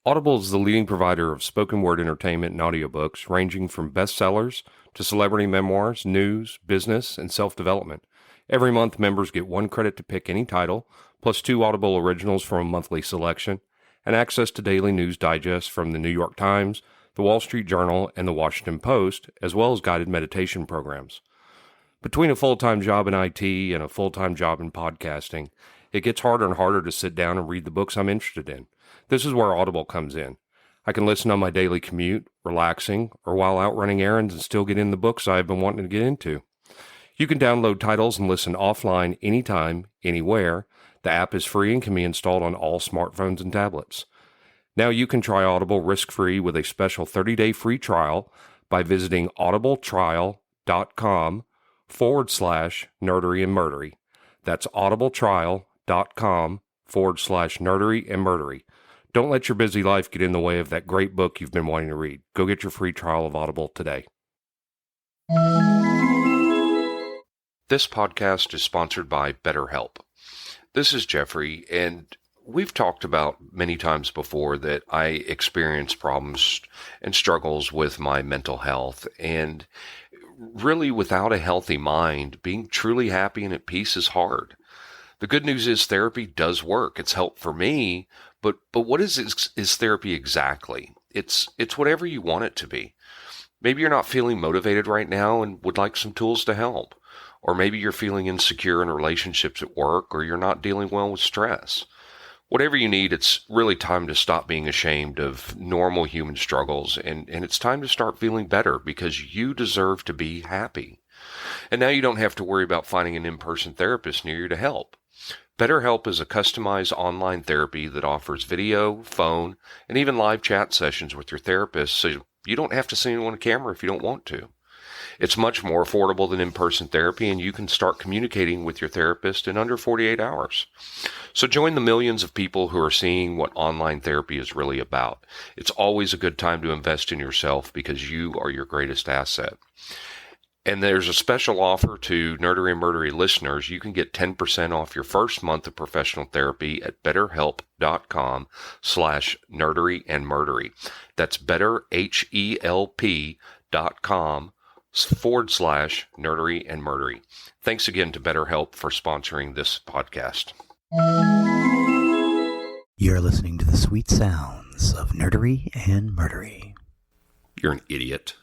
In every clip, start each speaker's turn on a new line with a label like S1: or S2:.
S1: Audible is the leading provider of spoken word entertainment and audiobooks, ranging from bestsellers to celebrity memoirs, news, business, and self-development. Every month, members get 1 credit to pick any title, plus 2 Audible originals from a monthly selection, and access to daily news digests from the New York Times, the Wall Street Journal, and the Washington Post, as well as guided meditation programs. Between a full-time job in IT and a full-time job in podcasting, it gets harder and harder to sit down and read the books I'm interested in. This is where Audible comes in. I can listen on my daily commute, relaxing, or while out running errands and still get in the books I've been wanting to get into. You can download titles and listen offline anytime, anywhere. The app is free and can be installed on all smartphones and tablets. Now you can try Audible risk-free with a special 30-day free trial by visiting audibletrial.com/Nerdery and Murdery. That's audibletrial.com/Nerdery and Murdery. Don't let your busy life get in the way of that great book you've been wanting to read. Go get your free trial of Audible today. This podcast is sponsored by BetterHelp. This is Geoffrey, and we've talked about many times before that I experience problems and struggles with my mental health, and really without a healthy mind, being truly happy and at peace is hard. The good news is therapy does work. It's helped for me, but what is therapy exactly? It's whatever you want it to be. Maybe you're not feeling motivated right now and would like some tools to help. Or maybe you're feeling insecure in relationships at work, or you're not dealing well with stress. Whatever you need, it's really time to stop being ashamed of normal human struggles, and it's time to start feeling better because you deserve to be happy. And now you don't have to worry about finding an in-person therapist near you to help. BetterHelp is a customized online therapy that offers video, phone, and even live chat sessions with your therapist, so you don't have to see anyone on camera if you don't want to. It's much more affordable than in-person therapy, and you can start communicating with your therapist in under 48 hours. So join the millions of people who are seeing what online therapy is really about. It's always a good time to invest in yourself because you are your greatest asset. And there's a special offer to Nerdery and Murdery listeners. You can get 10% off your first month of professional therapy at betterhelp.com/Nerdery and Murdery. That's betterhelp.com/Nerdery and Murdery. Thanks again to BetterHelp for sponsoring this podcast.
S2: You're listening to the sweet sounds of Nerdery and Murdery.
S1: You're an idiot.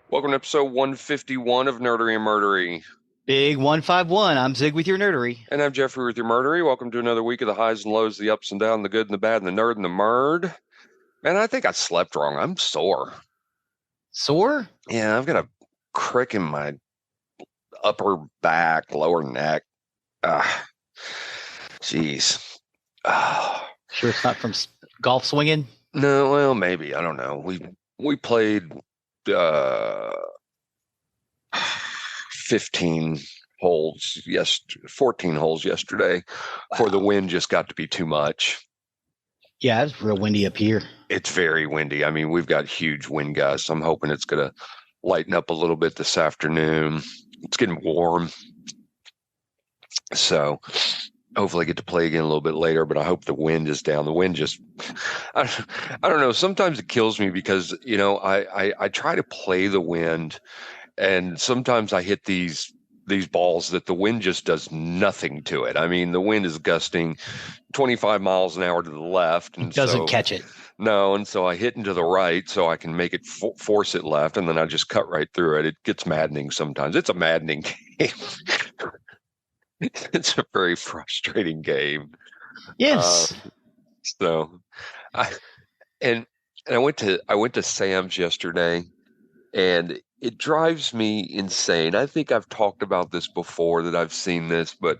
S1: Welcome to episode 151 of Nerdery and Murdery.
S3: Big 151. I'm Zig with your Nerdery.
S1: And I'm Geoffrey with your Murdery. Welcome to another week of the highs and lows, the ups and downs, the good and the bad, and the nerd and the murd. Man, I think I slept wrong. I'm sore.
S3: Sore?
S1: Yeah, I've got a crick in my upper back, lower neck. Jeez.
S3: Sure it's not from golf swinging?
S1: No, well, maybe. I don't know. We played 15 holes, 14 holes yesterday.
S3: Wow.
S1: For the wind just got to be too much.
S3: Yeah, it's real windy up here.
S1: It's very windy. I mean, we've got huge wind gusts. I'm hoping it's going to lighten up a little bit this afternoon. It's getting warm. So hopefully I get to play again a little bit later, but I hope the wind is down. The wind just, I don't know. Sometimes it kills me because, I try to play the wind, and sometimes I hit these balls that the wind just does nothing to it. I mean, the wind is gusting 25 miles an hour to the left. And
S3: it doesn't catch it.
S1: No, and so I hit into the right so I can make it force it left, and then I just cut right through it. It gets maddening sometimes. It's a maddening game. It's a very frustrating game.
S3: Yes.
S1: I went to Sam's yesterday, and it drives me insane. I think I've talked about this before, that I've seen this, but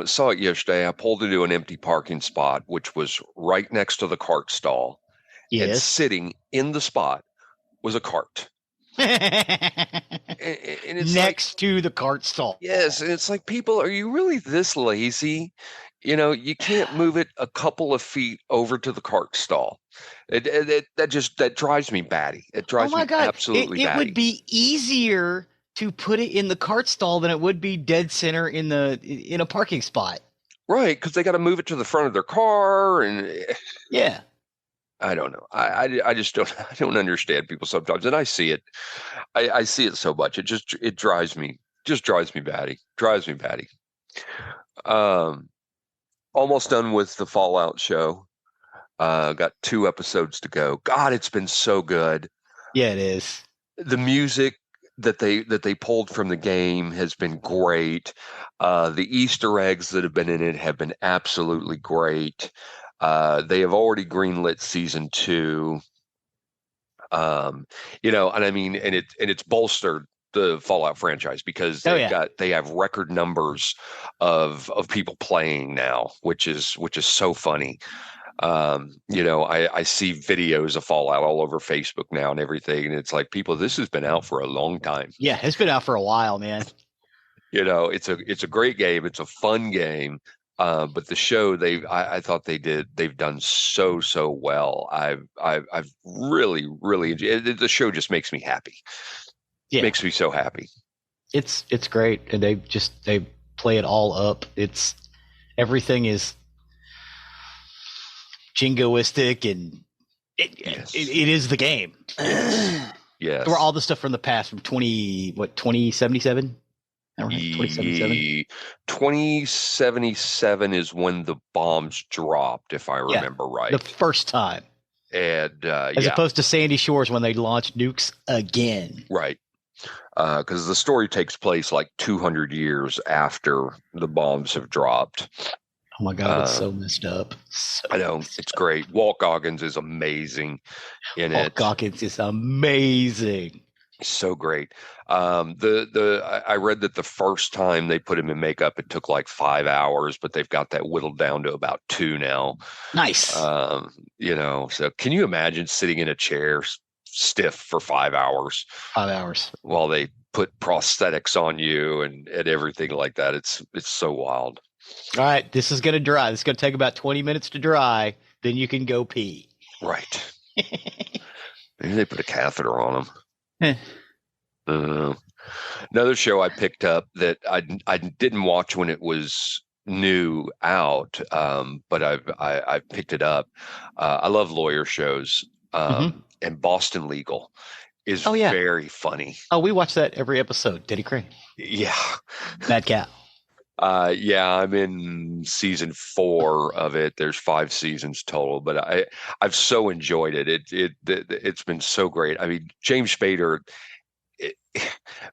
S1: saw it yesterday. I pulled into an empty parking spot, which was right next to the cart stall. and
S3: Yes.
S1: sitting in the spot was a cart. And it's
S3: next to the cart stall.
S1: Yes, and it's like, people, are you really this lazy? You can't move it a couple of feet over to the cart stall. That drives me batty. It
S3: Oh
S1: drives
S3: my
S1: me
S3: God.
S1: absolutely
S3: It
S1: batty.
S3: would be easier to put it in the cart stall than it would be dead center in a parking spot.
S1: Right, because they got to move it to the front of their car, and
S3: Yeah.
S1: I don't know. I just don't. I don't understand people sometimes, and I see it. I see it so much. It drives me batty. Drives me batty. Almost done with the Fallout show. Got 2 episodes to go. God, it's been so good.
S3: Yeah, it is.
S1: The music that they pulled from the game has been great. The Easter eggs that have been in it have been absolutely great. They have already greenlit season 2. And I mean, and it's bolstered the Fallout franchise because they have record numbers of people playing now, which is so funny. I see videos of Fallout all over Facebook now and everything, and it's like, people, this has been out for a long time.
S3: Yeah, it's been out for a while, man.
S1: It's a great game. It's a fun game. But the show, I thought they've done so well. I've really enjoyed it. The show just makes me happy.
S3: Yeah.
S1: Makes me so happy.
S3: It's great, and they play it all up. Everything is jingoistic, and it is the game.
S1: Yes.
S3: Or all the stuff from the past, from 2077? 2077?
S1: 2077 is when the bombs dropped, if I remember right.
S3: The first time.
S1: And
S3: as opposed to Sandy Shores when they launched nukes again.
S1: Right. Because the story takes place like 200 years after the bombs have dropped.
S3: Oh my God, it's so messed up.
S1: I know, it's great. Walt Goggins is amazing in it.
S3: Walt Goggins is amazing.
S1: So great. I read that the first time they put him in makeup, it took like 5 hours, but they've got that whittled down to about 2 now.
S3: Nice.
S1: So can you imagine sitting in a chair stiff for 5 hours?
S3: 5 hours.
S1: While they put prosthetics on you and everything like that. It's so wild.
S3: All right, this is going to dry. This is going to take about 20 minutes to dry. Then you can go pee.
S1: Right. Maybe they put a catheter on them. Another show I picked up that I didn't watch when it was new out, but I picked it up. I love lawyer shows, and Boston Legal is very funny.
S3: Oh, we watch that every episode. Diddy Crane.
S1: Yeah.
S3: Mad Cow.
S1: I'm in season 4 of it. There's 5 seasons total, but I've so enjoyed it. It's been so great. I mean, James Spader,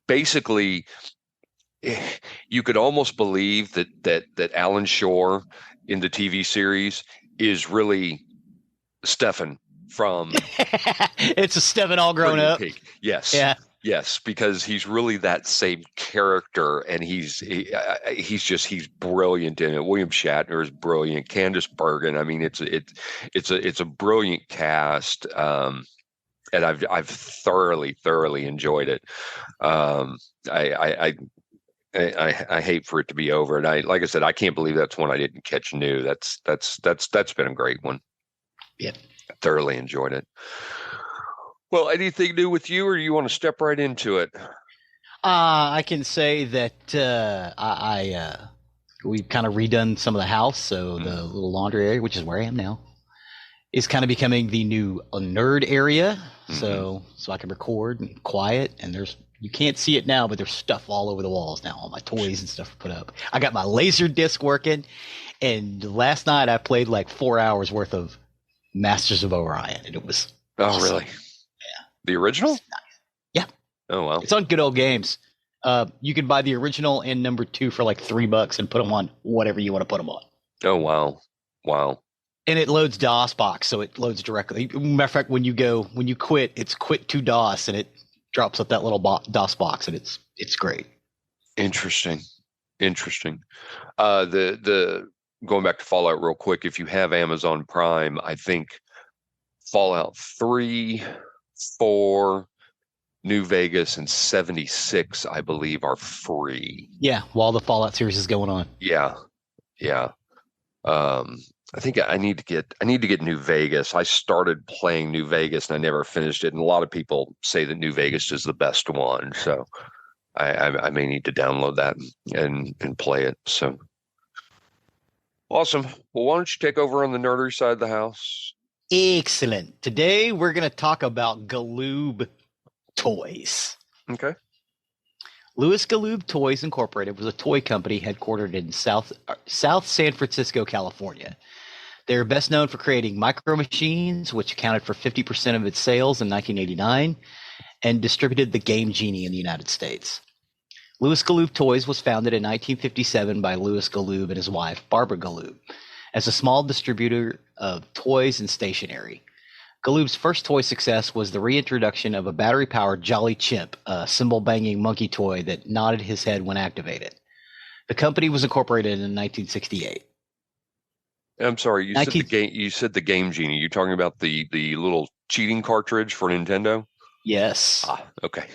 S1: basically, you could almost believe that Alan Shore in the TV series is really Stefan from.
S3: It's a Stefan all grown up.
S1: Pig. Yes.
S3: Yeah.
S1: Yes, because he's really that same character, and he's brilliant in it. William Shatner is brilliant. Candice Bergen. I mean, it's a brilliant cast, and I've thoroughly enjoyed it. I hate for it to be over, and like I said, I can't believe that's one I didn't catch new. That's been a great one.
S3: Yeah,
S1: I thoroughly enjoyed it. Well, anything new with you, or you want to step right into it?
S3: I can say that we've kind of redone some of the house, so the little laundry area, which is where I am now, is kind of becoming the new nerd area. So I can record and quiet, and you can't see it now, but there's stuff all over the walls now, all my toys and stuff put up. I got my laser disc working, and last night I played like 4 hours worth of Masters of Orion, and it was awesome.
S1: Really? The original?
S3: Nice. Yeah.
S1: Oh, wow.
S3: It's on Good Old Games. You can buy the original and number 2 for like $3 and put them on whatever you want to put them on.
S1: Oh, wow. Wow.
S3: And it loads DOSBox, so it loads directly. Matter of fact, when you quit, it's quit to DOS, and it drops up that little DOSBox, and it's great.
S1: Interesting. The going back to Fallout real quick, if you have Amazon Prime, I think Fallout 3, 4, New Vegas, and 76, I believe, are free.
S3: Yeah, while the Fallout series is going on.
S1: Yeah. I think I need to get New Vegas. I started playing New Vegas and I never finished it. And a lot of people say that New Vegas is the best one. So I may need to download that and play it. So awesome. Well, why don't you take over on the nerdery side of the house?
S3: Excellent. Today we're going to talk about Galoob toys.
S1: Okay.
S3: Louis Galoob Toys Incorporated was a toy company headquartered in South San Francisco, California. They are best known for creating Micro Machines, which accounted for 50% of its sales in 1989, and distributed the Game Genie in the United States. Louis Galoob Toys was founded in 1957 by Louis Galoob and his wife, Barbara Galoob, as a small distributor of toys and stationery. Galoob's first toy success was the reintroduction of a battery-powered Jolly Chimp, a cymbal-banging monkey toy that nodded his head when activated. The company was incorporated in 1968.
S1: I'm sorry, you said the Game Genie. You're talking about the little cheating cartridge for Nintendo?
S3: Yes.
S1: Okay.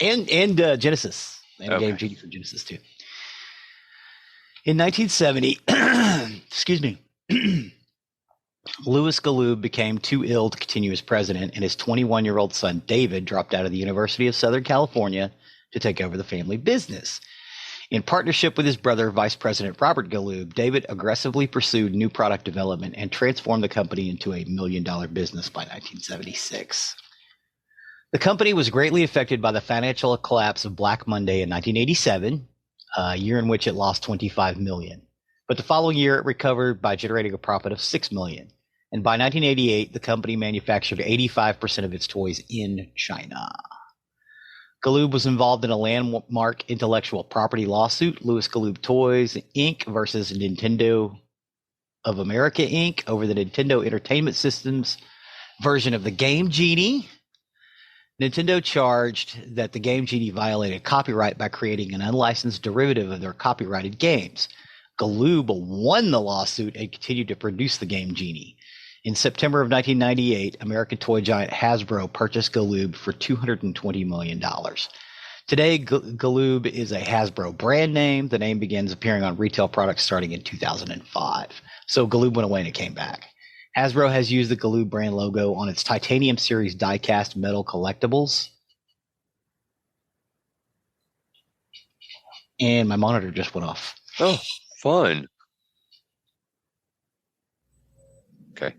S3: And Genesis. And Game Genie for Genesis too. In 1970, excuse me, Louis Galoob became too ill to continue as president, and his 21-year-old son David dropped out of the University of Southern California to take over the family business. In partnership with his brother, Vice President Robert Galoob, David aggressively pursued new product development and transformed the company into a $1 million business by 1976. The company was greatly affected by the financial collapse of Black Monday in 1987, a year in which it lost $25 million. But the following year, it recovered by generating a profit of $6 million. And by 1988, the company manufactured 85% of its toys in China. Galoob was involved in a landmark intellectual property lawsuit, Louis Galoob Toys, Inc. versus Nintendo of America, Inc. over the Nintendo Entertainment System's version of the Game Genie. Nintendo charged that the Game Genie violated copyright by creating an unlicensed derivative of their copyrighted games. Galoob won the lawsuit and continued to produce the Game Genie. In September of 1998, American toy giant Hasbro purchased Galoob for $220 million. Today, Galoob is a Hasbro brand name. The name begins appearing on retail products starting in 2005. So Galoob went away and it came back. Hasbro has used the Galoob brand logo on its Titanium Series die-cast metal collectibles. And my monitor just went off.
S1: Oh, fun. Okay.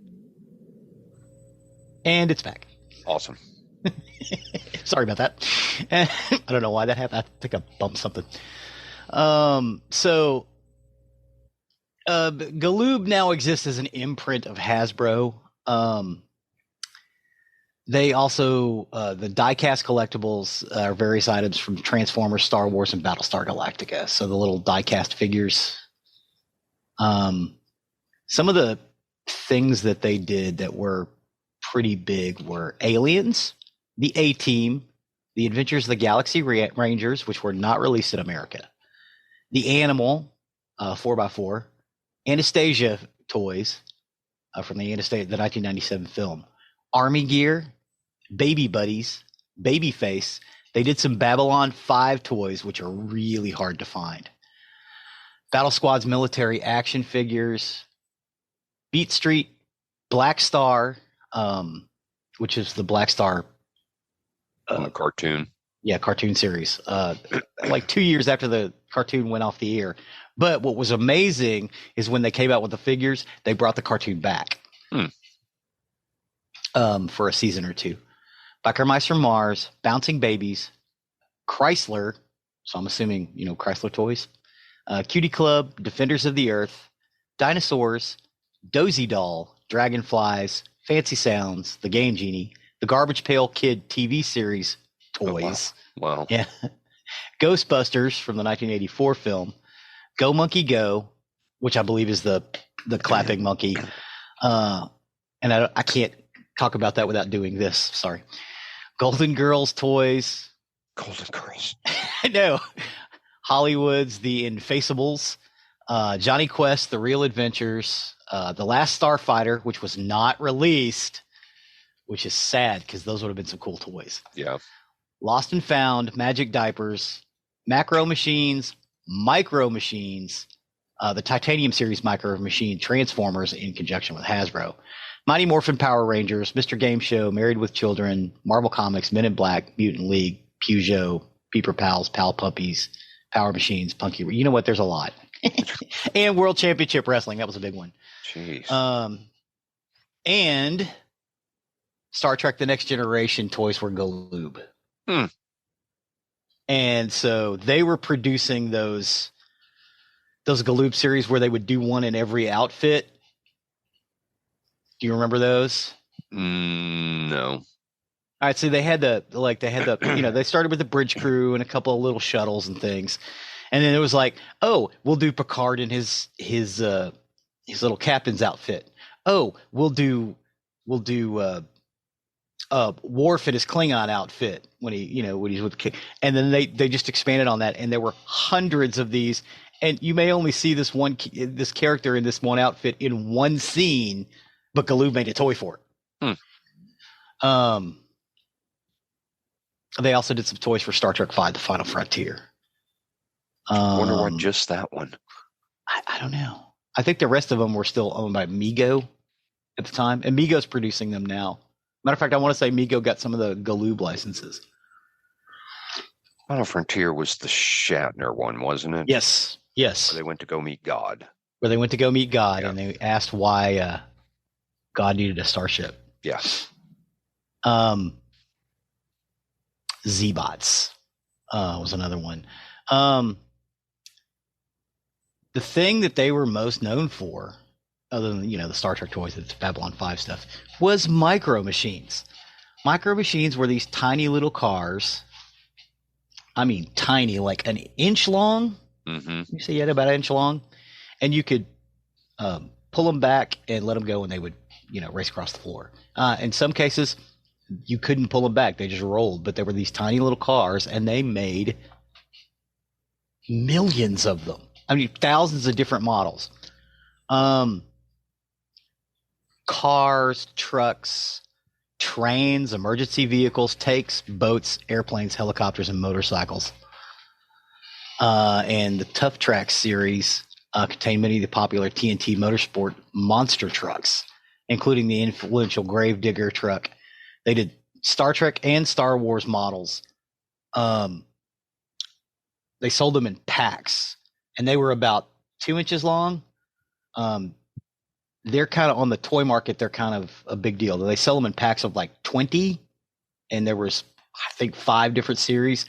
S3: And it's back.
S1: Awesome.
S3: Sorry about that. I don't know why that happened. I think I bumped something. Galoob now exists as an imprint of Hasbro. They also, the diecast collectibles are various items from Transformers, Star Wars, and Battlestar Galactica. So the little diecast figures. Some of the things that they did that were pretty big were Aliens, the A-Team, the Adventures of the Galaxy Rangers, which were not released in America, the Animal 4x4, Anastasia toys from the 1997 film, Army Gear, Baby Buddies, Babyface. They did some Babylon 5 toys, which are really hard to find. Battle Squad's military action figures, Beat Street, Black Star, which is the Black Star
S1: cartoon.
S3: Yeah, cartoon series. Like 2 years after the cartoon went off the air. But what was amazing is when they came out with the figures, they brought the cartoon back for a season or two. Biker Mice from Mars, Bouncing Babies, Chrysler. So I'm assuming, Chrysler toys. Cutie Club, Defenders of the Earth, Dinosaurs, Dozy Doll, Dragonflies, Fancy Sounds, The Game Genie, the Garbage Pail Kid TV series toys.
S1: Oh, wow.
S3: Yeah. Ghostbusters from the 1984 film. Go Monkey Go, which I believe is the clapping monkey. And I can't talk about that without doing this. Sorry. Golden Girls toys.
S1: Golden Girls.
S3: I know. Hollywood's The Infaceables. Johnny Quest, The Real Adventures. The Last Starfighter, which was not released which is sad because those would have been some cool toys.
S1: Yeah.
S3: Lost and Found, Magic Diapers, Macro Machines, Micro Machines, the Titanium Series Micro Machine, Transformers in conjunction with Hasbro, Mighty Morphin Power Rangers, Mr. Game Show, Married with Children, Marvel Comics, Men in Black, Mutant League, Peugeot, Peeper Pals, Pal Puppies, Power Machines, Punky. You know what? There's a lot. And World Championship Wrestling. That was a big one.
S1: Jeez.
S3: And Star Trek The Next Generation toys were Galoob. And so they were producing those Galoob series where they would do one in every outfit. Do you remember those?
S1: No.
S3: All right, so they had the they started with the bridge crew and a couple of little shuttles and things. And then it was like, oh, we'll do Picard in his little captain's outfit. Oh, we'll do Worf in his Klingon outfit when he's with the kid. And then they just expanded on that, and there were hundreds of these. And you may only see this character in this one outfit in one scene, but Galoob made a toy for it. They also did some toys for Star Trek V: The Final Frontier.
S1: I wonder why just that one.
S3: I don't know. I think the rest of them were still owned by Mego at the time, and Mego's producing them now. Matter of fact, I want to say Mego got some of the Galoob licenses.
S1: Final Frontier was the Shatner one, wasn't it?
S3: Yes.
S1: Where they went to go meet God.
S3: Yeah. And they asked why God needed a starship.
S1: Yeah.
S3: Z-Bots was another one. The thing that they were most known for, other than the Star Trek toys, the Babylon 5 stuff, was Micro Machines. Micro Machines were these tiny little cars. I mean, tiny, like an inch long.
S1: Mm-hmm.
S3: You say you had about an inch long, and you could pull them back and let them go, and they would, race across the floor. In some cases, you couldn't pull them back; they just rolled. But they were these tiny little cars, and they made millions of them. I mean, thousands of different models. Cars, trucks, trains, emergency vehicles, tanks, boats, airplanes, helicopters, and motorcycles. And the Tough Track series contained many of the popular TNT Motorsport monster trucks, including the influential Gravedigger truck. They did Star Trek and Star Wars models. They sold them in packs, and they were about 2 inches long. They're kind of on the toy market. They're kind of a big deal. They sell them in packs of like 20, and there was, I think, 5 different series.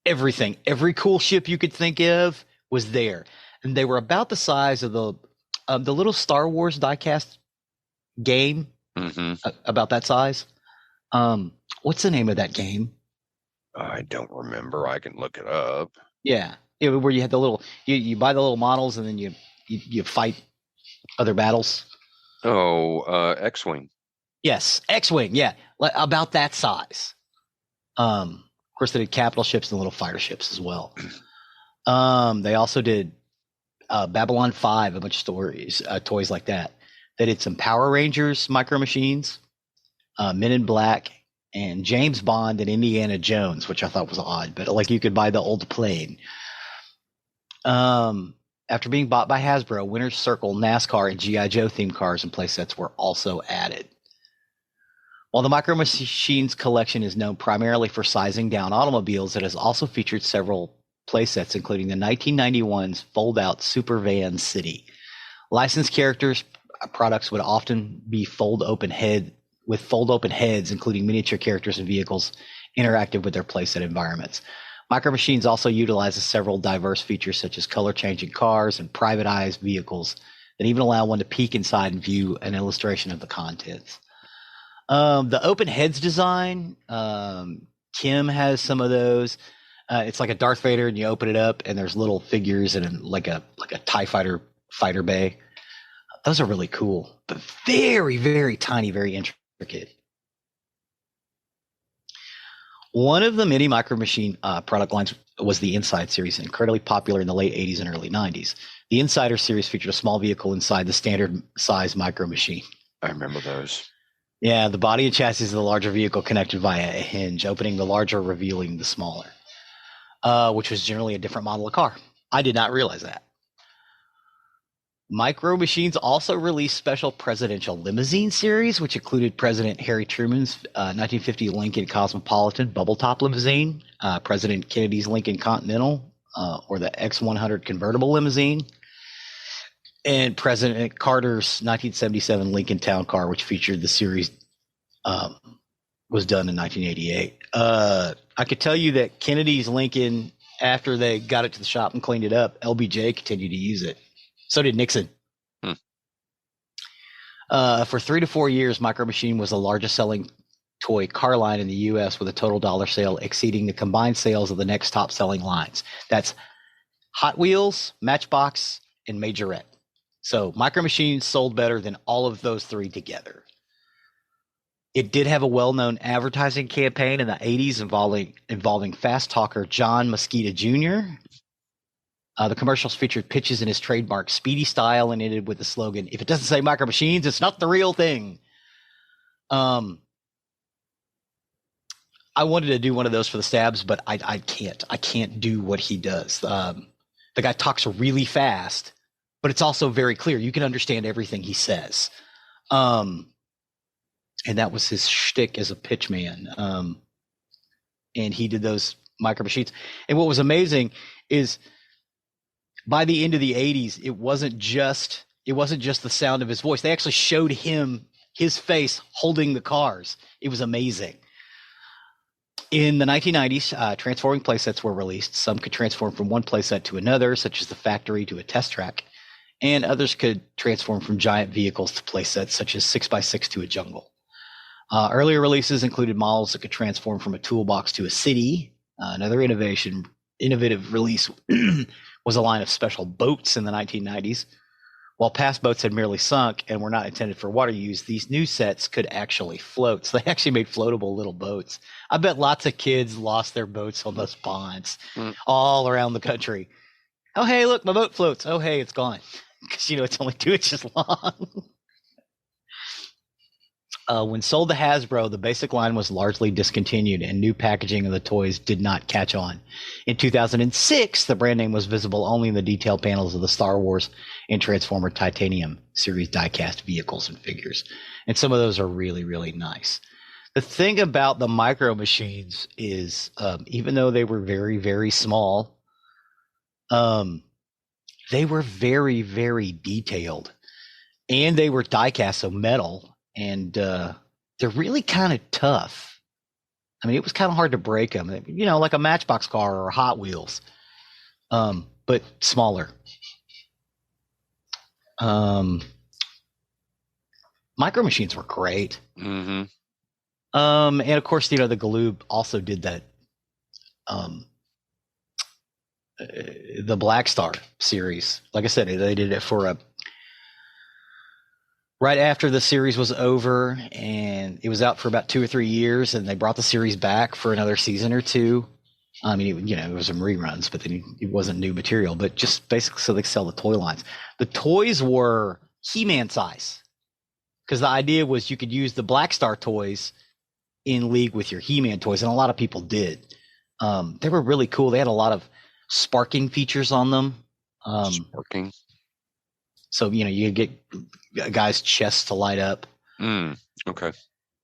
S3: Everything, every cool ship you could think of was there, and they were about the size of the little Star Wars diecast game.
S1: Mm-hmm.
S3: About that size. What's the name of that game?
S1: I don't remember. I can look it up.
S3: Yeah, where you had the little you buy the little models, and then you fight other battles.
S1: Oh, X-Wing.
S3: Yes, X-Wing. Yeah, about that size. Of course, they did capital ships and little fighter ships as well. They also did Babylon 5, a bunch of stories, toys like that. They did some Power Rangers Micro Machines, Men in Black, and James Bond and Indiana Jones, which I thought was odd, but like you could buy the old plane. After being bought by Hasbro, Winner's Circle, NASCAR, and G.I. Joe themed cars and playsets were also added. While the Micro Machines collection is known primarily for sizing down automobiles, it has also featured several playsets, including the 1991's fold-out Super Van City. Licensed products would often be fold-open heads, including miniature characters and vehicles interactive with their playset environments. Micro Machines also utilizes several diverse features such as color-changing cars and privatized vehicles that even allow one to peek inside and view an illustration of the contents. The open heads design, Kim has some of those. It's like a Darth Vader, and you open it up, and there's little figures and like a TIE fighter bay. Those are really cool, but very, very tiny, very intricate. One of the many Micro Machine product lines was the Inside series, incredibly popular in the late 80s and early 90s. The Insider series featured a small vehicle inside the standard size Micro Machine.
S1: I remember those.
S3: Yeah, the body and chassis of the larger vehicle connected via a hinge, opening the larger, revealing the smaller, which was generally a different model of car. I did not realize that. Micro Machines also released special presidential limousine series, which included President Harry Truman's 1950 Lincoln Cosmopolitan bubble top limousine, President Kennedy's Lincoln Continental, or the X100 convertible limousine, and President Carter's 1977 Lincoln Town Car, which featured the series, was done in 1988. I could tell you that Kennedy's Lincoln, after they got it to the shop and cleaned it up, LBJ continued to use it. So did Nixon. For 3 to 4 years, Micro Machine was the largest selling toy car line in the U.S. with a total dollar sale exceeding the combined sales of the next top selling lines. That's Hot Wheels, Matchbox, and Majorette. So Micro Machines sold better than all of those three together. It did have a well-known advertising campaign in the 80s involving fast talker John Mosquito Jr. The commercials featured pitches in his trademark speedy style and ended with the slogan, "If it doesn't say Micro Machines, it's not the real thing." I wanted to do one of those for the Stabs, but I can't. I can't do what he does. The guy talks really fast, but it's also very clear. You can understand everything he says. And that was his shtick as a pitch man. And he did those Micro Machines. And what was amazing is, by the end of the 80s, it wasn't just the sound of his voice. They actually showed him, his face, holding the cars. It was amazing. In the 1990s, transforming playsets were released. Some could transform from one playset to another, such as the factory to a test track, and others could transform from giant vehicles to playsets, such as 6x6 to a jungle. Earlier releases included models that could transform from a toolbox to a city. Another innovative release was a line of special boats in the 1990s. While past boats had merely sunk and were not intended for water use, these new sets could actually float. So they actually made floatable little boats. I bet lots of kids lost their boats on those ponds all around the country. Oh, hey, look, my boat floats. Oh, hey, it's gone. Because, it's only 2 inches long. When sold to Hasbro, the basic line was largely discontinued and new packaging of the toys did not catch on. In 2006, the brand name was visible only in the detail panels of the Star Wars and Transformer Titanium series diecast vehicles and figures. And some of those are really, really nice. The thing about the Micro Machines is, even though they were very, very small, they were very, very detailed. And they were diecast, so metal. And they're really kind of tough. I mean, it was kind of hard to break them, like a Matchbox car or Hot Wheels, but smaller. Micro Machines were great. Mm-hmm. And of course, the Galoob also did that. The Black Star series, like I said, they did it for right after the series was over, and it was out for about 2 or 3 years, and they brought the series back for another season or two. I mean, it was some reruns, but then it wasn't new material, but just basically so they could sell the toy lines. The toys were He-Man size, because the idea was you could use the Black Star toys in league with your He-Man toys, and a lot of people did. They were really cool. They had a lot of sparking features on them.
S1: Sparking.
S3: So, you get a guy's chest to light up.
S1: Okay.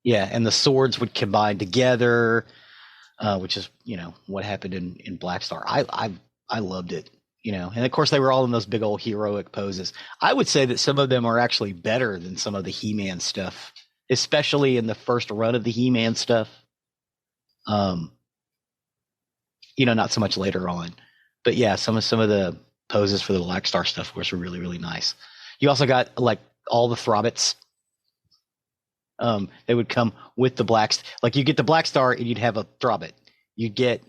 S3: Yeah, and the swords would combine together, which is, what happened in Black Star. I loved it, and of course they were all in those big old heroic poses. I would say that some of them are actually better than some of the He-Man stuff, especially in the first run of the He-Man stuff. Not so much later on. But yeah, some of the poses for the Black Star stuff, of course, were really, really nice. You also got all the Throbbits. They would come with the you get the Black Star and you'd have a Throbbit. You'd get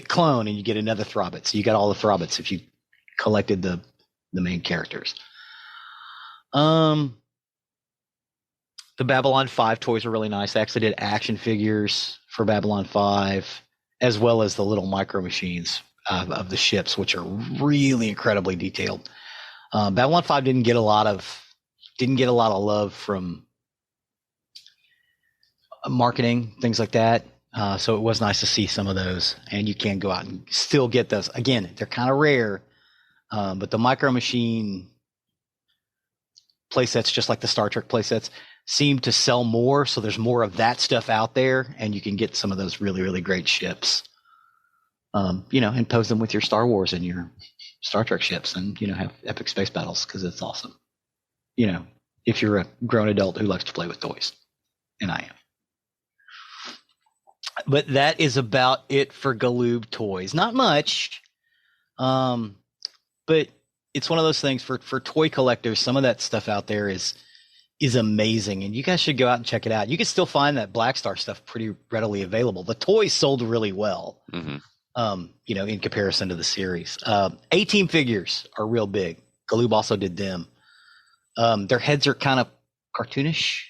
S3: Clone and you get another Throbbit. So you got all the Throbbits if you collected the main characters. The Babylon 5 toys are really nice. They actually did action figures for Babylon 5, as well as the little Micro Machines of the ships, which are really incredibly detailed. Babylon 5 didn't get a lot of love from marketing, things like that. So it was nice to see some of those, and you can go out and still get those. Again, they're kind of rare, but the Micro Machine playsets, just like the Star Trek playsets, seem to sell more. So there's more of that stuff out there, and you can get some of those really, really great ships. And pose them with your Star Wars and your Star Trek ships, and have epic space battles because it's awesome. If you're a grown adult who likes to play with toys, and I am. But that is about it for Galoob toys. Not much, but it's one of those things for toy collectors. Some of that stuff out there is amazing, and you guys should go out and check it out. You can still find that Black Star stuff pretty readily available. The toys sold really well, in comparison to the series. A-Team figures are real big. Galoob also did them. Their heads are kind of cartoonish,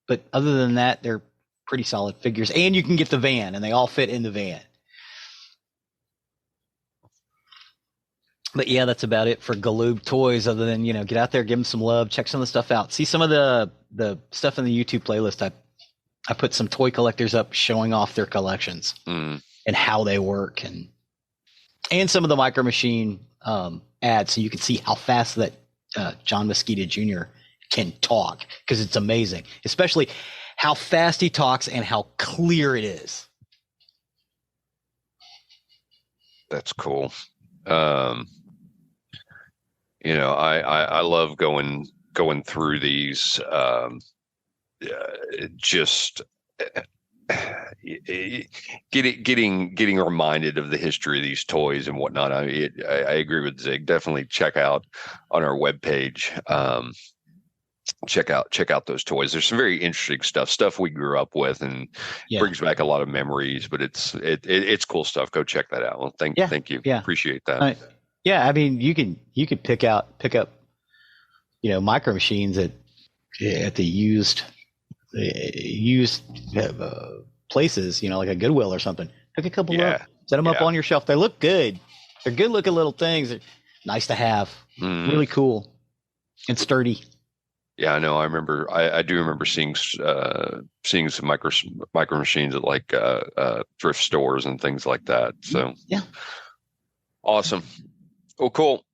S3: but other than that, they're pretty solid figures. And you can get the van, and they all fit in the van. But yeah, that's about it for Galoob toys, other than, get out there, give them some love, check some of the stuff out. See some of the stuff in the YouTube playlist. I put some toy collectors up showing off their collections and how they work, and some of the Micro Machine ads, so you can see how fast that John Mosquito Jr. can talk, because it's amazing, especially how fast he talks and how clear it is.
S1: That's cool. I love going through these, just getting reminded of the history of these toys and whatnot. I agree with Zig. Definitely check out on our webpage. Check out those toys. There's some very interesting stuff we grew up with, and brings back a lot of memories. But it's cool stuff. Go check that out. Well, thank you. Yeah. Appreciate that.
S3: I mean, you can pick up Micro Machines at the used places, like a Goodwill or something. Pick a couple up, set them up on your shelf. They look good. They're good looking little things. They're nice to have. Really cool and sturdy.
S1: Yeah, I know. I do remember seeing some micro machines at like thrift stores and things like that. So
S3: yeah,
S1: awesome. Well, cool.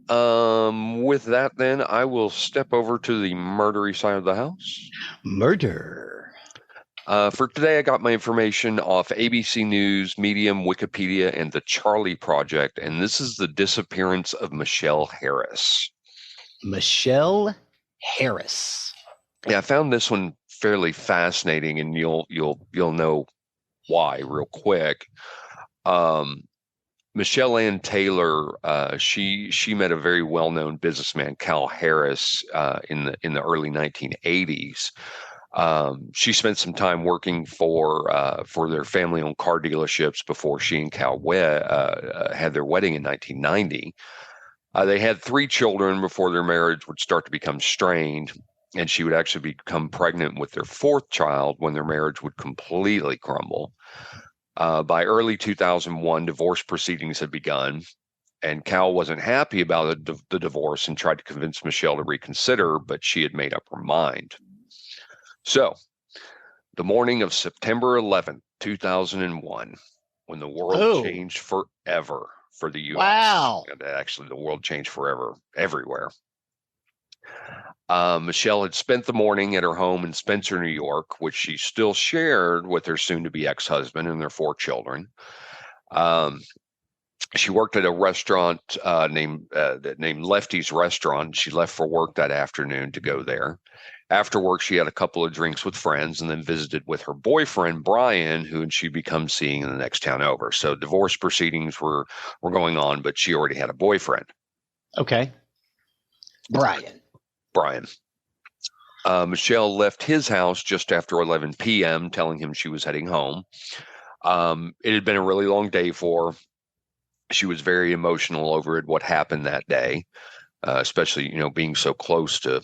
S1: With that, then I will step over to the murdery side of the house.
S3: Murder.
S1: For today, I got my information off ABC News, Medium, Wikipedia, and the Charlie Project, and this is the disappearance of Michelle Harris. Michelle
S3: Harris.
S1: Yeah, I found this one fairly fascinating, and you'll know why real quick. Michelle Ann Taylor, she met a very well-known businessman, Cal Harris, in the early 1980s. She spent some time working for their family-owned car dealerships before she and Cal had their wedding in 1990. They had 3 children before their marriage would start to become strained, and she would actually become pregnant with their 4th child when their marriage would completely crumble. By early 2001, divorce proceedings had begun, and Cal wasn't happy about the divorce and tried to convince Michelle to reconsider, but she had made up her mind. So, the morning of September 11th, 2001, when the world changed forever for the U.S.
S3: Wow.
S1: Actually, the world changed forever everywhere. Michelle had spent the morning at her home in Spencer, New York, which she still shared with her soon-to-be ex-husband and their 4 children. She worked at a restaurant named Lefty's Restaurant. She left for work that afternoon to go there. After work, she had a couple of drinks with friends and then visited with her boyfriend, Brian, who she'd become seeing in the next town over. So divorce proceedings were going on, but she already had a boyfriend.
S3: Okay.
S1: Brian. Michelle left his house just after 11 p.m., telling him she was heading home. It had been a really long day for her. She was very emotional over what happened that day, especially, being so close to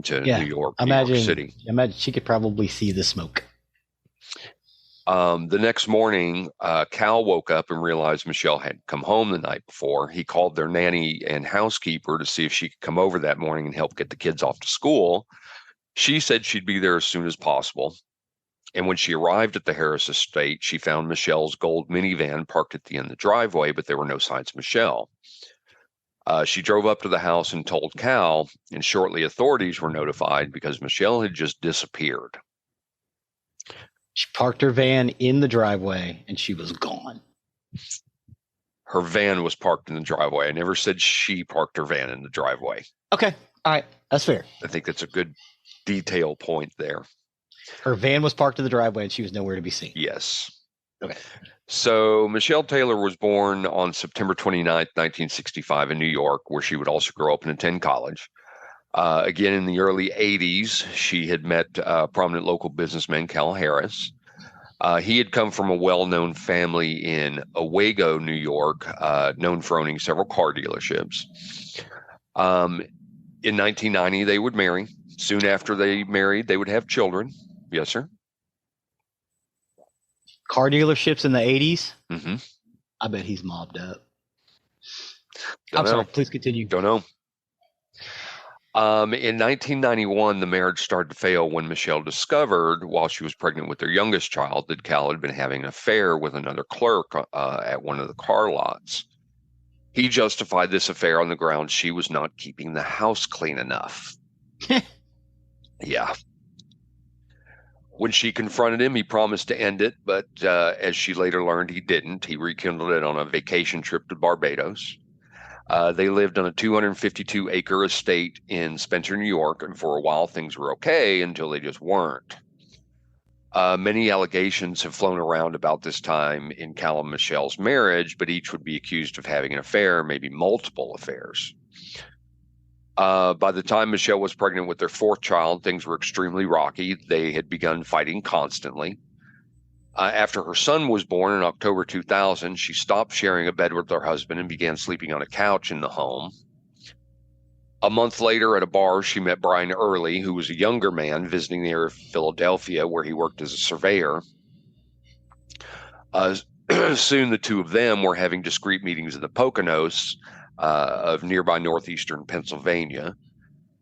S1: New York City.
S3: Imagine she could probably see the smoke.
S1: The next morning, Cal woke up and realized Michelle hadn't come home the night before. He called their nanny and housekeeper to see if she could come over that morning and help get the kids off to school. She said she'd be there as soon as possible. And when she arrived at the Harris estate, she found Michelle's gold minivan parked at the end of the driveway, but there were no signs of Michelle. She drove up to the house and told Cal, and shortly authorities were notified because Michelle had just disappeared.
S3: She parked her van in the driveway and she was gone.
S1: Her van was parked in the driveway. I never said she parked her van in the driveway.
S3: Okay. All right. That's fair.
S1: I think that's a good detail point there.
S3: Her van was parked in the driveway and she was nowhere to be seen.
S1: Yes.
S3: Okay.
S1: So Michelle Taylor was born on September 29th, 1965 in New York, where she would also grow up and attend college. Again, in the early 80s, she had met prominent local businessman Cal Harris. He had come from a well-known family in Owego, New York, known for owning several car dealerships. In 1990, they would marry. Soon after they married, they would have children. Yes, sir.
S3: Car dealerships in the 80s?
S1: Mm-hmm.
S3: I bet he's mobbed up.
S1: Don't
S3: I'm
S1: know.
S3: sorry. Please continue.
S1: Don't know. In 1991, the marriage started to fail when Michelle discovered, while she was pregnant with their youngest child, that Cal had been having an affair with another clerk at one of the car lots. He justified this affair on the grounds she was not keeping the house clean enough. Yeah. When she confronted him, he promised to end it, but as she later learned, he didn't. He rekindled it on a vacation trip to Barbados. They lived on a 252-acre estate in Spencer, New York, and for a while things were okay until they just weren't. Many allegations have flown around about this time in Cal and Michelle's marriage, but each would be accused of having an affair, maybe multiple affairs. By the time Michelle was pregnant with their fourth child, things were extremely rocky. They had begun fighting constantly. After her son was born in October 2000, she stopped sharing a bed with her husband and began sleeping on a couch in the home. A month later at a bar, she met Brian Early, who was a younger man visiting the area of Philadelphia, where he worked as a surveyor. Soon the two of them were having discreet meetings in the Poconos of nearby northeastern Pennsylvania.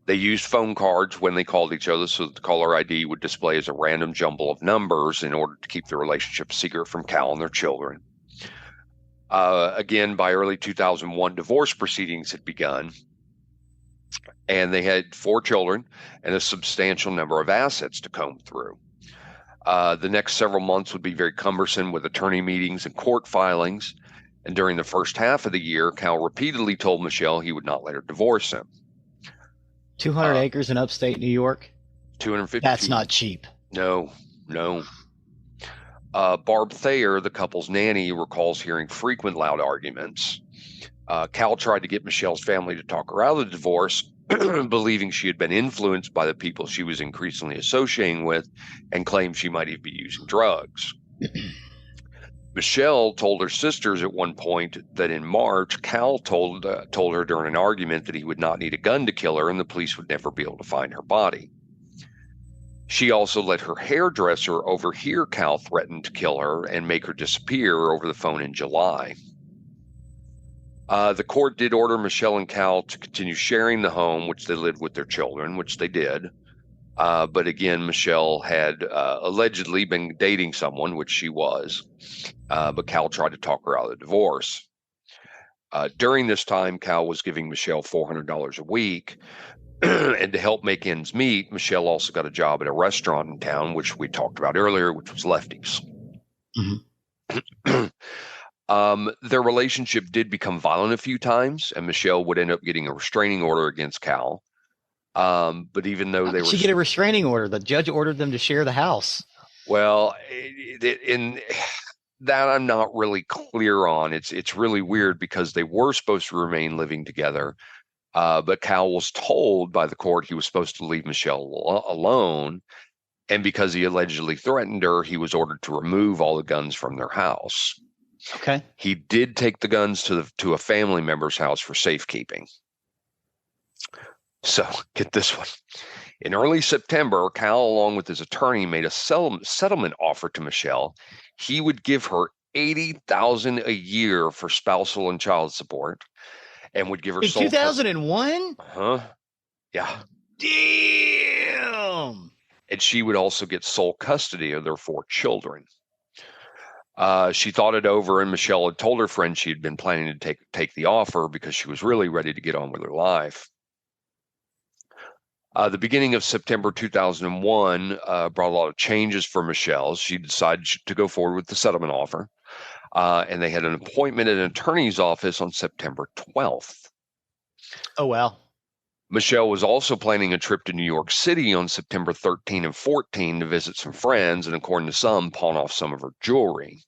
S1: They used phone cards when they called each other so that the caller ID would display as a random jumble of numbers in order to keep the relationship secret from Cal and their children. Again, by early 2001, divorce proceedings had begun, and they had 4 children and a substantial number of assets to comb through. The next several months would be very cumbersome with attorney meetings and court filings, and during the first half of the year, Cal repeatedly told Michelle he would not let her divorce him.
S3: 200 acres in upstate New York?
S1: 250.
S3: That's not cheap.
S1: No. Barb Thayer, the couple's nanny, recalls hearing frequent loud arguments. Cal tried to get Michelle's family to talk her out of the divorce, believing she had been influenced by the people she was increasingly associating with, and claimed she might even be using drugs. Michelle told her sisters at one point that in March, Cal told her during an argument that he would not need a gun to kill her and the police would never be able to find her body. She also let her hairdresser overhear Cal threaten to kill her and make her disappear over the phone in July. The court did order Michelle and Cal to continue sharing the home, which they lived with their children, which they did. But again, Michelle had allegedly been dating someone, which she was. But Cal tried to talk her out of the divorce. During this time, Cal was giving Michelle $400 a week. And to help make ends meet, Michelle also got a job at a restaurant in town, which we talked about earlier, which was Lefty's. Mm-hmm. Their relationship did become violent a few times, and Michelle would end up getting a restraining order against Cal. But even though they were,
S3: she get a restraining order. The judge ordered them to share the house.
S1: Well, in that I'm not really clear on. It's really weird because they were supposed to remain living together. But Cal was told by the court he was supposed to leave Michelle alone. And because he allegedly threatened her, he was ordered to remove all the guns from their house.
S3: Okay.
S1: He did take the guns to a family member's house for safekeeping. So get this one. In early September, Cal, along with his attorney, made a settlement offer to Michelle. He would give her $80,000 a year for spousal and child support, and would give her
S3: in 2001.
S1: Yeah.
S3: Damn.
S1: and she would also get sole custody of their 4 children. She thought it over, and Michelle had told her friend she had been planning to take the offer because she was really ready to get on with her life. The beginning of September 2001 brought a lot of changes for Michelle. She decided to go forward with the settlement offer, and they had an appointment at an attorney's office on September 12th.
S3: Oh, wow.
S1: Michelle was also planning a trip to New York City on September 13 and 14 to visit some friends and, according to some, pawn off some of her jewelry.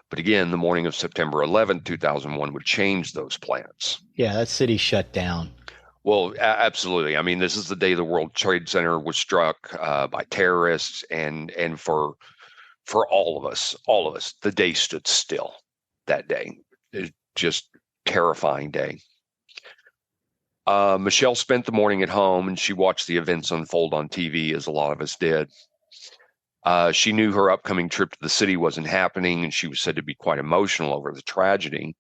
S1: But again, the morning of September 11, 2001 would change those plans.
S3: Yeah, that city shut down.
S1: Well, absolutely. I mean, this is the day the World Trade Center was struck by terrorists, and for all of us, the day stood still that day. It's just terrifying day. Michelle spent the morning at home, and she watched the events unfold on TV, as a lot of us did. She knew her upcoming trip to the city wasn't happening, and she was said to be quite emotional over the tragedy.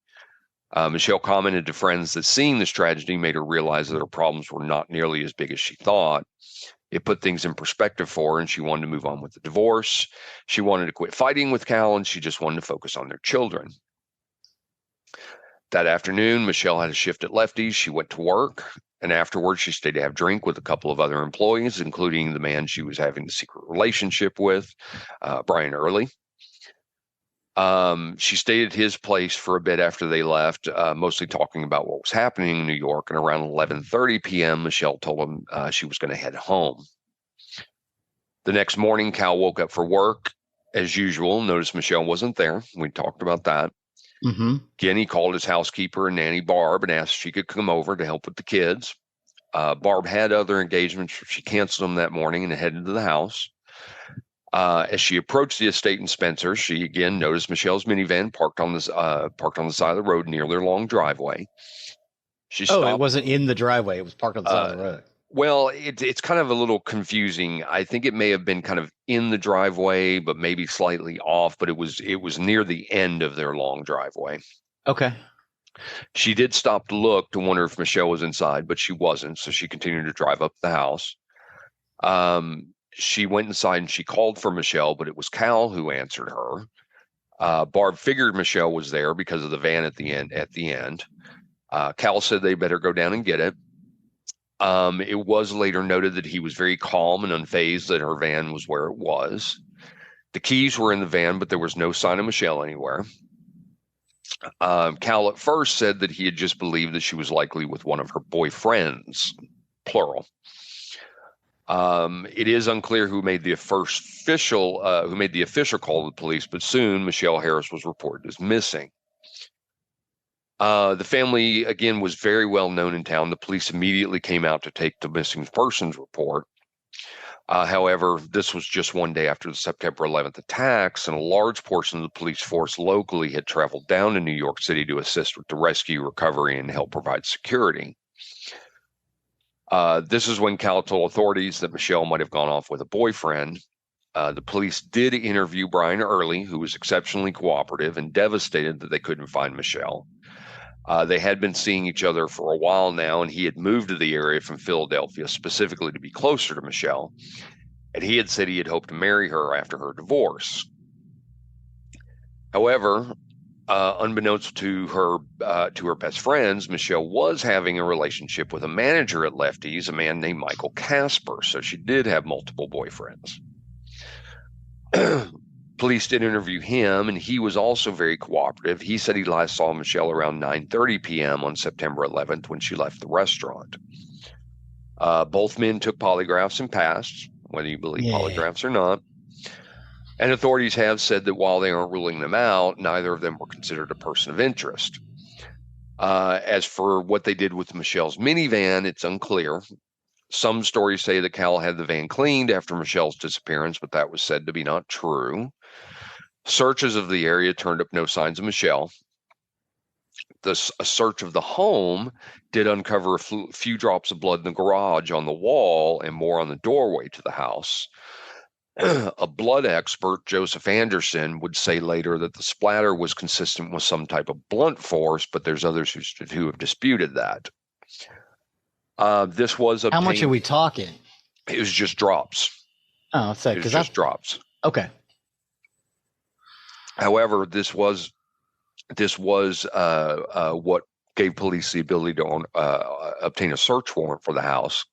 S1: Michelle commented to friends that seeing this tragedy made her realize that her problems were not nearly as big as she thought. It put things in perspective for her, and she wanted to move on with the divorce. She wanted to quit fighting with Cal, and she just wanted to focus on their children. That afternoon, Michelle had a shift at Lefty's. She went to work, and afterwards she stayed to have a drink with a couple of other employees, including the man she was having the secret relationship with, Brian Early. She stayed at his place for a bit after they left, mostly talking about what was happening in New York. And around 11:30 p.m., Michelle told him she was going to head home. The next morning, Cal woke up for work as usual, noticed Michelle wasn't there. We talked about that.
S3: Mm-hmm.
S1: Again, he called his housekeeper and nanny, Barb, and asked if she could come over to help with the kids. Barb had other engagements. She canceled them that morning and headed to the house. As she approached the estate in Spencer, she again noticed Michelle's minivan parked on the side of the road near their long driveway. She stopped.
S3: Oh, it wasn't in the driveway. It was parked on the side of the road.
S1: Well, it's kind of a little confusing. I think it may have been kind of in the driveway, but maybe slightly off. But it was near the end of their long driveway.
S3: Okay.
S1: She did stop to look to wonder if Michelle was inside, but she wasn't. So she continued to drive up the house. She went inside and she called for Michelle, but it was Cal who answered her. Barb figured Michelle was there because of the van at the end. Cal said they better go down and get it. It was later noted that he was very calm and unfazed that her van was where it was. The keys were in the van, but there was no sign of Michelle anywhere. Cal at first said that he had just believed that she was likely with one of her boyfriends, plural. It is unclear who made the official call to the police, but soon Michelle Harris was reported as missing. The family, again, was very well known in town. The police immediately came out to take the missing persons report. However, this was just one day after the September 11th attacks, and a large portion of the police force locally had traveled down to New York City to assist with the rescue, recovery, and help provide security. This is when Cal told authorities that Michelle might have gone off with a boyfriend. The police did interview Brian Early, who was exceptionally cooperative and devastated that they couldn't find Michelle. They had been seeing each other for a while now, and he had moved to the area from Philadelphia specifically to be closer to Michelle. And he had said he had hoped to marry her after her divorce. However, unbeknownst to her best friends, Michelle was having a relationship with a manager at Lefty's, a man named Michael Casper. So she did have multiple boyfriends. Police did interview him, and he was also very cooperative. He said he last saw Michelle around 9:30 p.m. on September 11th when she left the restaurant. Both men took polygraphs and passed, whether you believe polygraphs or not. And authorities have said that while they aren't ruling them out, neither of them were considered a person of interest. As for what they did with Michelle's minivan, it's unclear. Some stories say that Cal had the van cleaned after Michelle's disappearance, but that was said to be not true. Searches of the area turned up no signs of Michelle. A search of the home did uncover a few drops of blood in the garage on the wall and more on the doorway to the house. A blood expert, Joseph Anderson, would say later that the splatter was consistent with some type of blunt force, but there's others who have disputed that. This was
S3: How much are we talking?
S1: It was just drops.
S3: Oh, so
S1: It
S3: because
S1: just drops.
S3: okay.
S1: However, this was what gave police the ability to obtain a search warrant for the house.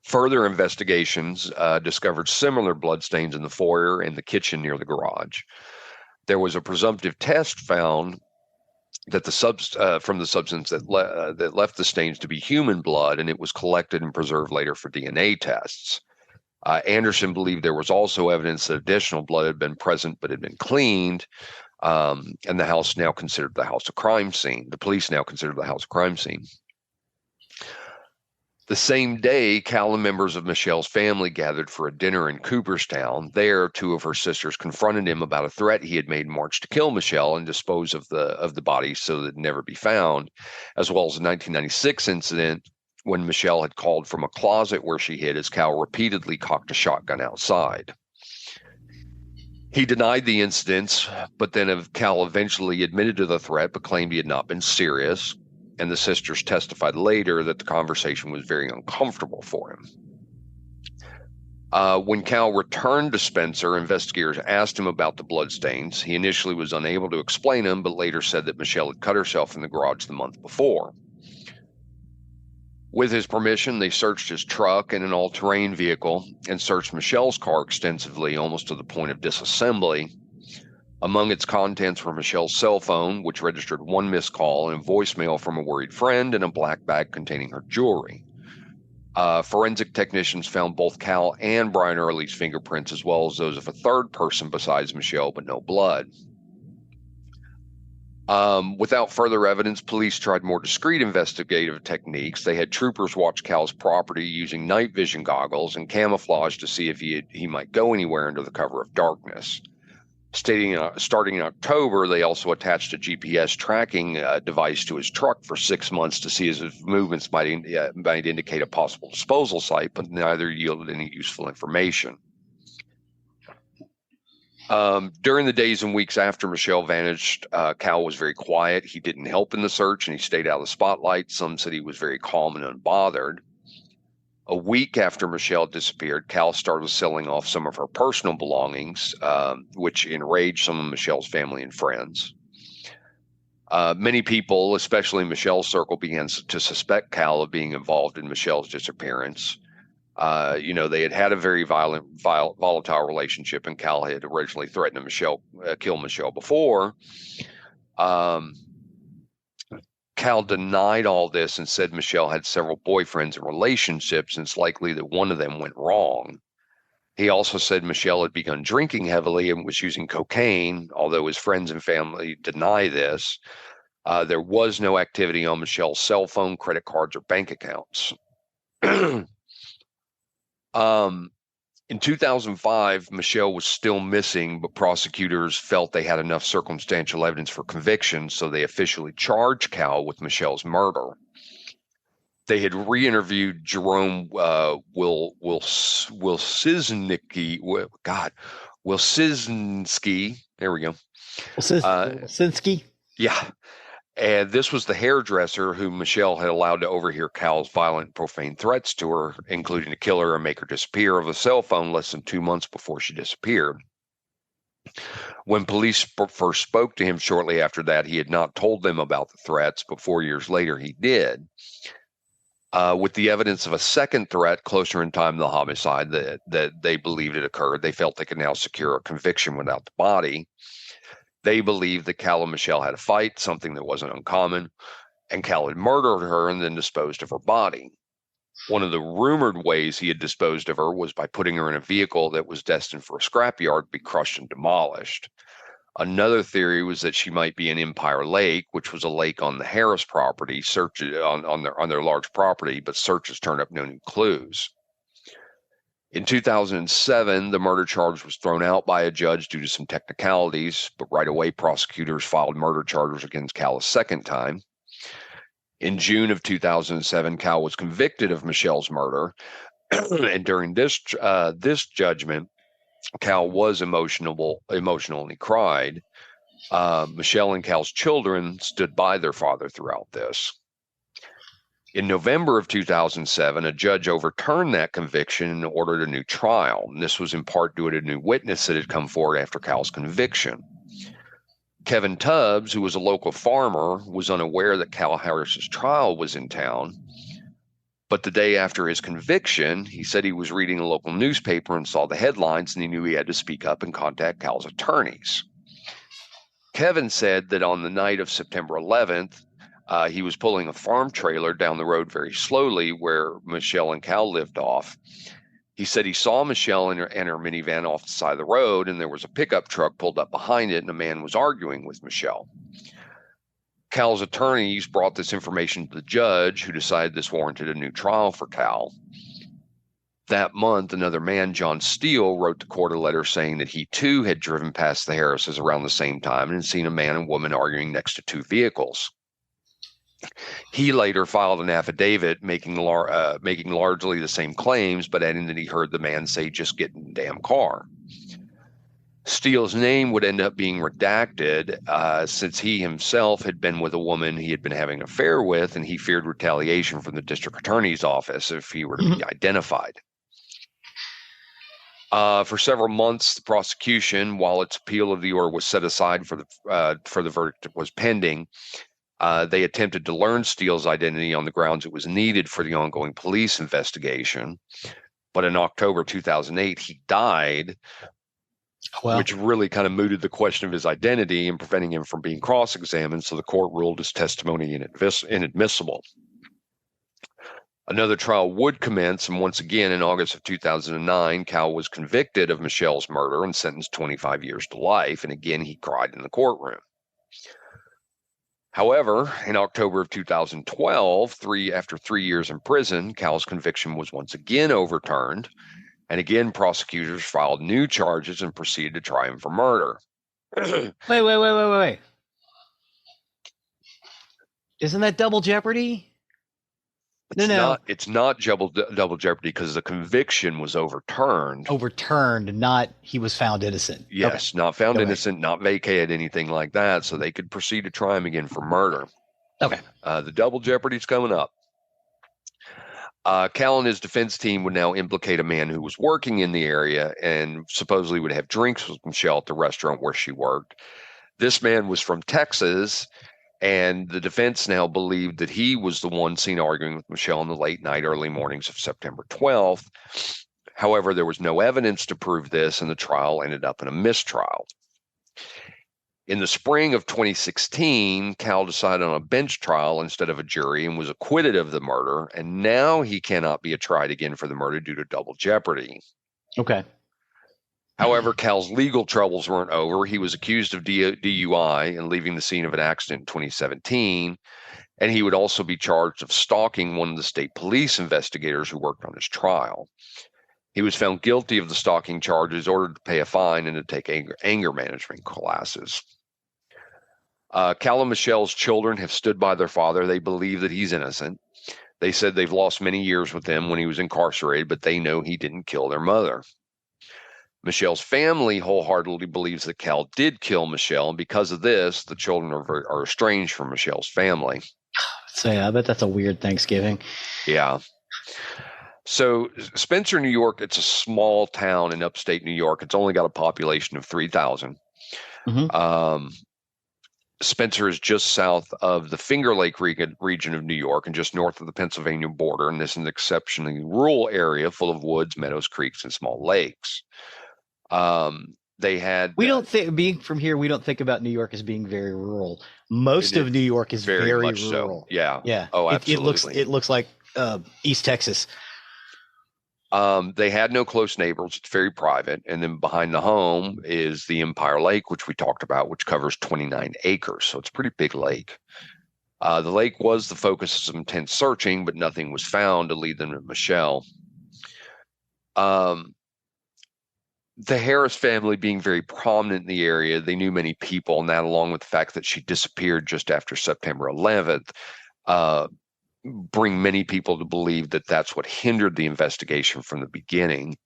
S1: Further investigations discovered similar bloodstains in the foyer and the kitchen near the garage. There was a presumptive test found that from the substance that left the stains to be human blood, and it was collected and preserved later for DNA tests. Anderson believed there was also evidence that additional blood had been present but had been cleaned, and the house now considered the house a crime scene. The police now considered the house a crime scene. The same day, Cal and members of Michelle's family gathered for a dinner in Cooperstown. There, two of her sisters confronted him about a threat he had made in March to kill Michelle and dispose of the body so that it'd never be found, as well as the 1996 incident when Michelle had called from a closet where she hid as Cal repeatedly cocked a shotgun outside. He denied the incidents, but then Cal eventually admitted to the threat but claimed he had not been serious. And the sisters testified later that the conversation was very uncomfortable for him. When Cal returned to Spencer, investigators asked him about the bloodstains. He initially was unable to explain them, but later said that Michelle had cut herself in the garage the month before. With his permission, they searched his truck and an all-terrain vehicle and searched Michelle's car extensively, almost to the point of disassembly. Among its contents were Michelle's cell phone, which registered one missed call, and a voicemail from a worried friend, and a black bag containing her jewelry. Forensic technicians found both Cal and Brian Early's fingerprints, as well as those of a third person besides Michelle, but no blood. Without further evidence, police tried more discreet investigative techniques. They had troopers watch Cal's property using night vision goggles and camouflage to see if he might go anywhere under the cover of darkness. Starting in October, they also attached a GPS tracking device to his truck for 6 months to see if his movements might indicate a possible disposal site, but neither yielded any useful information. During the days and weeks after Michelle vanished, Cal was very quiet. He didn't help in the search, and he stayed out of the spotlight. Some said he was very calm and unbothered. A week after Michelle disappeared, Cal started selling off some of her personal belongings, which enraged some of Michelle's family and friends. Many people, especially in Michelle's circle, began to suspect Cal of being involved in Michelle's disappearance. They had a very volatile relationship, and Cal had originally threatened to kill Michelle before. Cal denied all this and said Michelle had several boyfriends and relationships, and it's likely that one of them went wrong. He also said Michelle had begun drinking heavily and was using cocaine, although his friends and family deny this. There was no activity on Michelle's cell phone, credit cards, or bank accounts. In 2005, Michelle was still missing, but prosecutors felt they had enough circumstantial evidence for conviction, so they officially charged Cal with Michelle's murder. They had re-interviewed Jerome Wilczynski. There we go.
S3: Wilczynski?
S1: Yeah. And this was the hairdresser whom Michelle had allowed to overhear Cal's violent, profane threats to her, including to kill her and make her disappear of a cell phone less than 2 months before she disappeared. When police first spoke to him shortly after that, he had not told them about the threats, but 4 years later he did. With the evidence of a second threat closer in time to the homicide that they believed had occurred, they felt they could now secure a conviction without the body. They believed that Cal and Michelle had a fight, something that wasn't uncommon, and Cal had murdered her and then disposed of her body. One of the rumored ways he had disposed of her was by putting her in a vehicle that was destined for a scrapyard to be crushed and demolished. Another theory was that she might be in Empire Lake, which was a lake on the Harris property, on their large property, but searches turned up no new clues. In 2007, the murder charge was thrown out by a judge due to some technicalities, but right away prosecutors filed murder charges against Cal a second time. In June of 2007, Cal was convicted of Michelle's murder, and during this judgment, Cal was emotional and he cried. Michelle and Cal's children stood by their father throughout this. In November of 2007, a judge overturned that conviction and ordered a new trial. And this was in part due to a new witness that had come forward after Cal's conviction. Kevin Tubbs, who was a local farmer, was unaware that Cal Harris's trial was in town. But the day after his conviction, he said he was reading a local newspaper and saw the headlines, and he knew he had to speak up and contact Cal's attorneys. Kevin said that on the night of September 11th, he was pulling a farm trailer down the road very slowly where Michelle and Cal lived off. He said he saw Michelle and her minivan off the side of the road, and there was a pickup truck pulled up behind it, and a man was arguing with Michelle. Cal's attorneys brought this information to the judge, who decided this warranted a new trial for Cal. That month, another man, John Steele, wrote the court a letter saying that he too had driven past the Harrises around the same time and had seen a man and woman arguing next to two vehicles. He later filed an affidavit making largely the same claims, but adding that he heard the man say, "Just get in the damn car." Steele's name would end up being redacted since he himself had been with a woman he had been having an affair with, and he feared retaliation from the district attorney's office if he were to be identified. For several months, the prosecution, while its appeal of the order was set aside for the verdict that was pending, they attempted to learn Steele's identity on the grounds it was needed for the ongoing police investigation. But in October 2008, he died, which really kind of mooted the question of his identity and preventing him from being cross-examined. So the court ruled his testimony inadmissible. Another trial would commence, and once again, in August of 2009, Cal was convicted of Michelle's murder and sentenced 25 years to life. And again, he cried in the courtroom. However, in October of 2012, after 3 years in prison, Cal's conviction was once again overturned. And again, prosecutors filed new charges and proceeded to try him for murder.
S3: Wait. Isn't that double jeopardy?
S1: It's not double jeopardy because the conviction was overturned.
S3: Overturned, not he was found innocent.
S1: Yes, okay. Not found innocent, not vacated, anything like that. So they could proceed to try him again for murder.
S3: Okay.
S1: The double jeopardy's coming up. Cal and his defense team would now implicate a man who was working in the area and supposedly would have drinks with Michelle at the restaurant where she worked. This man was from Texas, and the defense now believed that he was the one seen arguing with Michelle in the late night, early mornings of September 12th. However, there was no evidence to prove this, and the trial ended up in a mistrial. In the spring of 2016, Cal decided on a bench trial instead of a jury and was acquitted of the murder, and now he cannot be tried again for the murder due to double jeopardy.
S3: Okay.
S1: However, Cal's legal troubles weren't over. He was accused of DUI and leaving the scene of an accident in 2017, and he would also be charged of stalking one of the state police investigators who worked on his trial. He was found guilty of the stalking charges, ordered to pay a fine, and to take anger management classes. Cal and Michelle's children have stood by their father. They believe that he's innocent. They said they've lost many years with him when he was incarcerated, but they know he didn't kill their mother. Michelle's family wholeheartedly believes that Cal did kill Michelle, and because of this, the children are estranged from Michelle's family.
S3: So yeah, I bet that's a weird Thanksgiving.
S1: Yeah. So Spencer, New York, it's a small town in upstate New York. It's only got a population of 3,000. Mm-hmm. Spencer is just south of the Finger Lake region of New York and just north of the Pennsylvania border. And this is an exceptionally rural area full of woods, meadows, creeks, and small lakes. We don't think, being from here, we don't think about New York as being very rural. Most of New York is very rural.
S3: So.
S1: Yeah.
S3: Yeah.
S1: Oh, absolutely.
S3: It looks like East Texas.
S1: They had no close neighbors. It's very private. And then behind the home is the Empire Lake, which we talked about, which covers 29 acres. So it's a pretty big lake. The lake was the focus of some intense searching, but nothing was found to lead them to Michelle. The Harris family being very prominent in the area, they knew many people, and that along with the fact that she disappeared just after September 11th, bring many people to believe that that's what hindered the investigation from the beginning.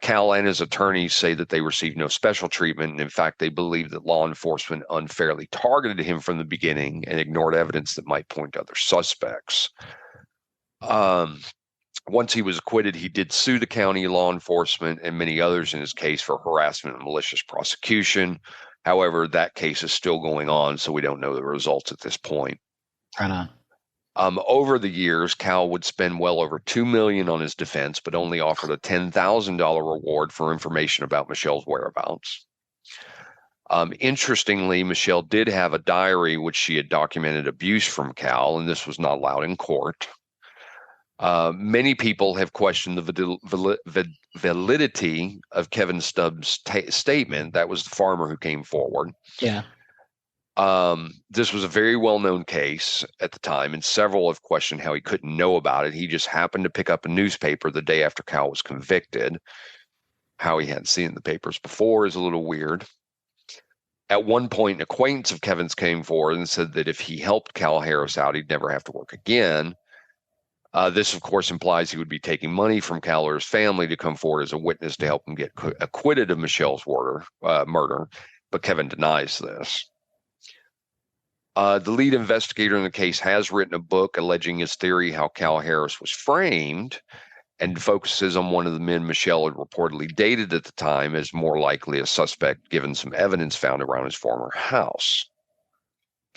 S1: Cal and his attorneys say that they received no special treatment. And in fact, they believe that law enforcement unfairly targeted him from the beginning and ignored evidence that might point to other suspects. Once he was acquitted, he did sue the county law enforcement and many others in his case for harassment and malicious prosecution. However, that case is still going on, so we don't know the results at this point.
S3: Right on.
S1: Over the years, Cal would spend well over $2 million on his defense, but only offered a $10,000 reward for information about Michelle's whereabouts. Interestingly, Michelle did have a diary which she had documented abuse from Cal, and this was not allowed in court. Many people have questioned the validity of Kevin Stubbs' statement. That was the farmer who came forward.
S3: Yeah.
S1: This was a very well-known case at the time, and several have questioned how he couldn't know about it. He just happened to pick up a newspaper the day after Cal was convicted. How he hadn't seen the papers before is a little weird. At one point, an acquaintance of Kevin's came forward and said that if he helped Cal Harris out, he'd never have to work again. This, of course, implies he would be taking money from Cal or his family to come forward as a witness to help him get acquitted of Michelle's murder, but Kevin denies this. The lead investigator in the case has written a book alleging his theory how Cal Harris was framed and focuses on one of the men Michelle had reportedly dated at the time as more likely a suspect given some evidence found around his former house.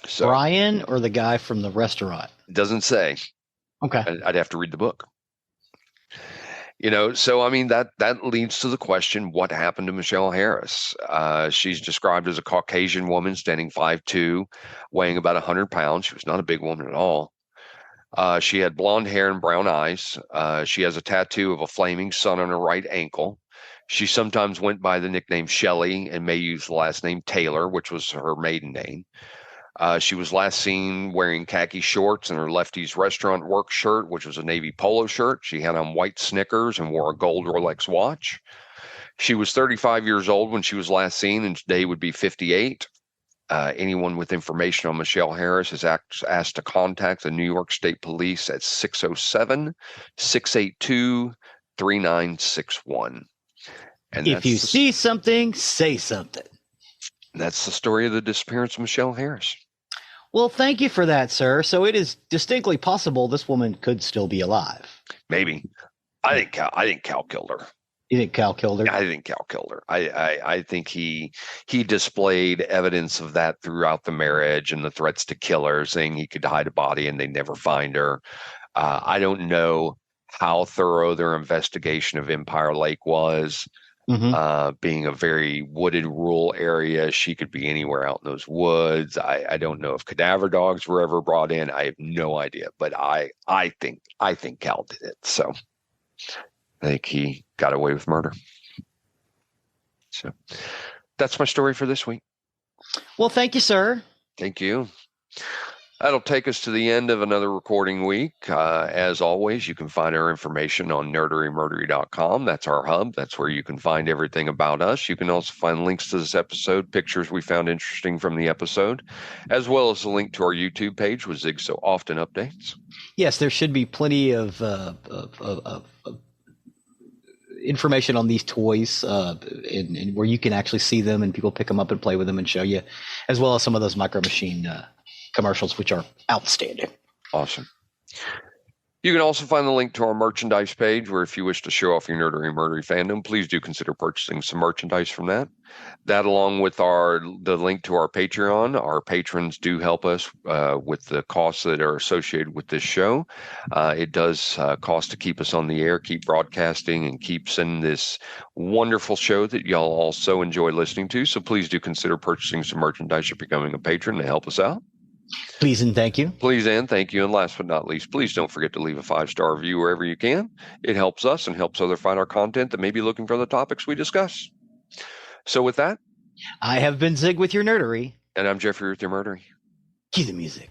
S1: So,
S3: Brian or the guy from the restaurant?
S1: It doesn't say.
S3: Okay.
S1: I'd have to read the book. So I mean, that leads to the question, what happened to Michelle Harris? She's described as a Caucasian woman standing 5'2", weighing about 100 pounds. She was not a big woman at all. She had blonde hair and brown eyes. She has a tattoo of a flaming sun on her right ankle. She sometimes went by the nickname Shelley and may use the last name Taylor, which was her maiden name. She was last seen wearing khaki shorts and her Lefty's restaurant work shirt, which was a navy polo shirt. She had on white Snickers and wore a gold Rolex watch. She was 35 years old when she was last seen, and today would be 58. Anyone with information on Michelle Harris is asked to contact the New York State Police at 607-682-3961. And
S3: if you see something, say something.
S1: That's the story of the disappearance of Michelle Harris.
S3: Well, thank you for that, sir. So it is distinctly possible this woman could still be alive.
S1: Maybe. I think Cal killed her.
S3: You think Cal killed her?
S1: I think Cal killed her. I think he displayed evidence of that throughout the marriage and the threats to kill her, saying he could hide a body and they'd never find her. I don't know how thorough their investigation of Empire Lake was. Mm-hmm. Being a very wooded rural area, she could be anywhere out in those woods. I don't know if cadaver dogs were ever brought in. I have no idea, but I think Cal did it. So I think he got away with murder. So that's my story for this week.
S3: Well, thank you, sir.
S1: Thank you. That'll take us to the end of another recording week. As always, you can find our information on nerderymurdery.com. That's our hub. That's where you can find everything about us. You can also find links to this episode, pictures we found interesting from the episode, as well as a link to our YouTube page, which Zig so often updates.
S3: Yes, there should be plenty of information on these toys and where you can actually see them and people pick them up and play with them and show you, as well as some of those Micro Machine commercials, which are outstanding.
S1: Awesome. You can also find the link to our merchandise page, where if you wish to show off your Nerdery and Murdery fandom, please do consider purchasing some merchandise from that. That, along with the link to our Patreon. Our patrons do help us with the costs that are associated with this show. It does cost to keep us on the air, keep broadcasting, and keep sending this wonderful show that y'all also enjoy listening to. So please do consider purchasing some merchandise or becoming a patron to help us out.
S3: Please and thank you.
S1: Please and thank you. And last but not least, please don't forget to leave a 5-star review wherever you can. It helps us and helps others find our content that may be looking for the topics we discuss. So with that,
S3: I have been Zig with your Nerdery.
S1: And I'm Geoffrey with your Murdery.
S3: Cue the music.